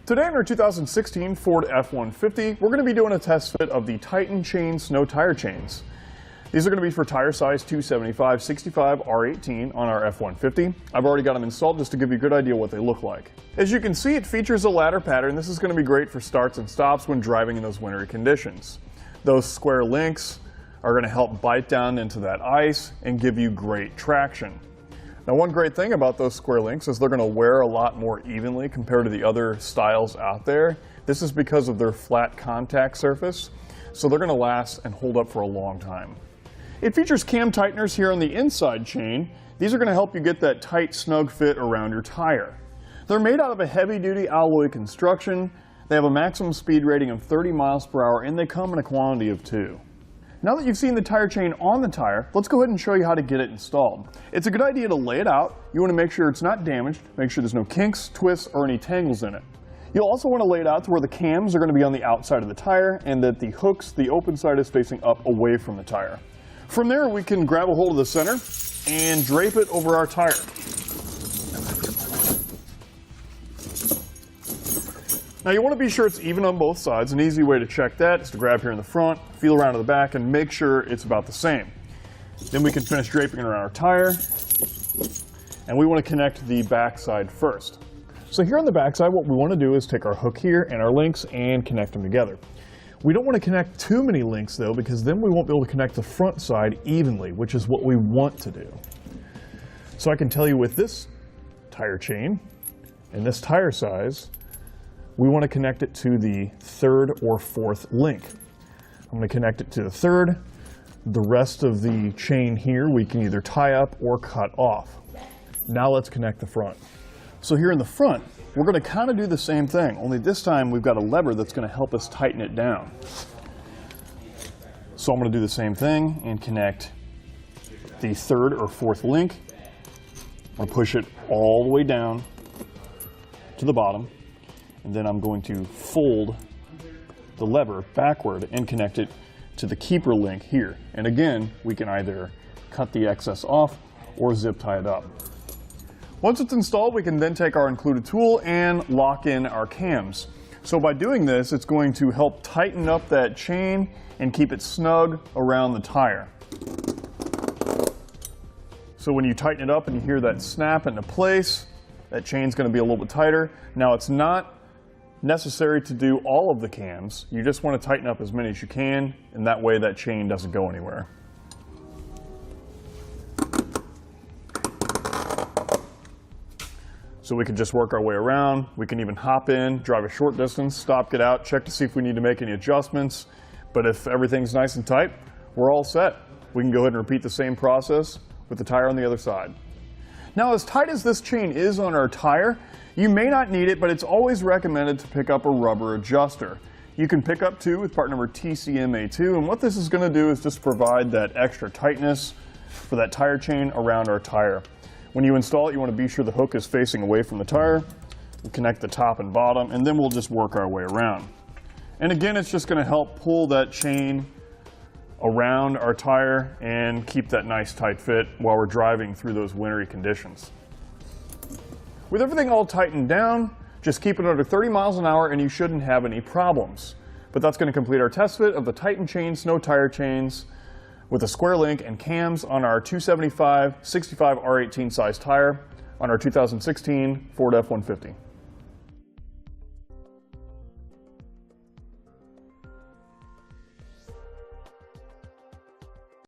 Today in our 2016 Ford F-150, we're going to be doing a test fit of the Titan Chain snow tire chains. These are going to be for tire size 275, 65, R18 on our F-150. I've already got them installed just to give you a good idea what they look like. As you can see, it features a ladder pattern. This is going to be great for starts and stops when driving in those wintry conditions. Those square links are going to help bite down into that ice and give you great traction. Now, one great thing about those square links is they're going to wear a lot more evenly compared to the other styles out there. This is because of their flat contact surface, so they're going to last and hold up for a long time. It features cam tighteners here on the inside chain. These are going to help you get that tight, snug fit around your tire. They're made out of a heavy-duty alloy construction. They have a maximum speed rating of 30 miles per hour, and they come in a quantity of 2. Now that you've seen the tire chain on the tire, let's go ahead and show you how to get it installed. It's a good idea to lay it out. You want to make sure it's not damaged, make sure there's no kinks, twists, or any tangles in it. You'll also want to lay it out to where the cams are going to be on the outside of the tire and that the hooks, the open side, is facing up away from the tire. From there, we can grab a hold of the center and drape it over our tire. Now you want to be sure it's even on both sides. An easy way to check that is to grab here in the front, feel around to the back, and make sure it's about the same. Then we can finish draping it around our tire, and we want to connect the back side first. So here on the back side, what we want to do is take our hook here and our links and connect them together. We don't want to connect too many links though, because then we won't be able to connect the front side evenly, which is what we want to do. So I can tell you with this tire chain and this tire size, we want to connect it to the third or fourth link. I'm going to connect it to the third. The rest of the chain here we can either tie up or cut off. Now let's connect the front. So here in the front, we're going to kind of do the same thing, only this time we've got a lever that's going to help us tighten it down. So I'm going to do the same thing and connect the third or fourth link. I'll push it all the way down to the bottom. And then I'm going to fold the lever backward and connect it to the keeper link here. And again, we can either cut the excess off or zip tie it up. Once it's installed, we can then take our included tool and lock in our cams. So by doing this, it's going to help tighten up that chain and keep it snug around the tire. So when you tighten it up and you hear that snap into place, that chain's going to be a little bit tighter. Now it's not necessary to do all of the cams. You just want to tighten up as many as you can, and that way that chain doesn't go anywhere. So we can just work our way around. We can even hop in, drive a short distance, stop, get out, check to see if we need to make any adjustments. But if everything's nice and tight, we're all set. We can go ahead and repeat the same process with the tire on the other side. Now, as tight as this chain is on our tire, you may not need it, but it's always recommended to pick up a rubber adjuster. You can pick up 2 with part number TCMA2, and what this is going to do is just provide that extra tightness for that tire chain around our tire. When you install it, you want to be sure the hook is facing away from the tire. We'll connect the top and bottom, and then we'll just work our way around. And again, it's just going to help pull that chain around our tire and keep that nice tight fit while we're driving through those wintry conditions. With everything all tightened down, just keep it under 30 miles an hour and you shouldn't have any problems. But that's going to complete our test fit of the Titan Chain snow tire chains with a square link and cams on our 275, 65 R18 size tire on our 2016 Ford F-150.